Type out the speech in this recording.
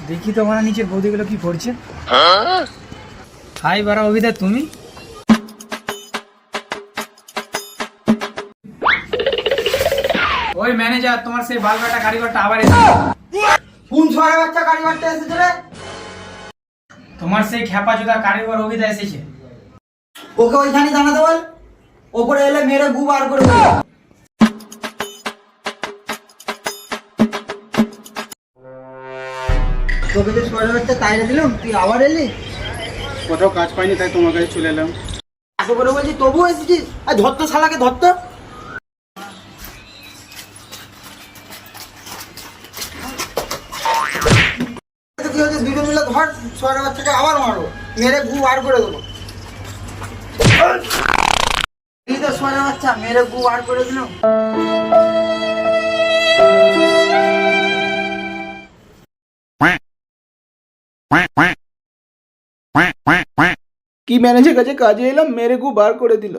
দেখি তো বাড়া নিচের বৌদিগুলো কি করছে। হাই বাড়া অভিদা, তুমি? ওই ম্যানেজার, তোমার সেই বালবাটা কারিগরটা আবার এসেছে। কোন ছড়া বাচ্চা কারিগরটা এসেছে রে? তোমার সেই খেপা জোদা কারিগর অভিদা এসেছে। ওকে ওইখানে জানাতে বল, ওপরে এলে মেরে গু বার করে দেবো। তোকে যে ছড়া বাচ্চা তাইরে দিলাম, তুই আবার এলি? কোথাও কাজ পাইনি তাই তোমার কাছে চলে এলাম। এত করে বলছি তবুও এসেছিস? আর ধরতো শালাকে, ধরতো। কি হচ্ছে, দুজন মিলে ধর ছড়া বাচ্চাকে, আবার মারো, মেরে গু বার করে দেবো। এই তো ছড়া বাচ্চা, মেরে গু বার করে দিলাম। কি ম্যানেজার কাছে কাজে এলাম, মেরে গু বার করে দিল।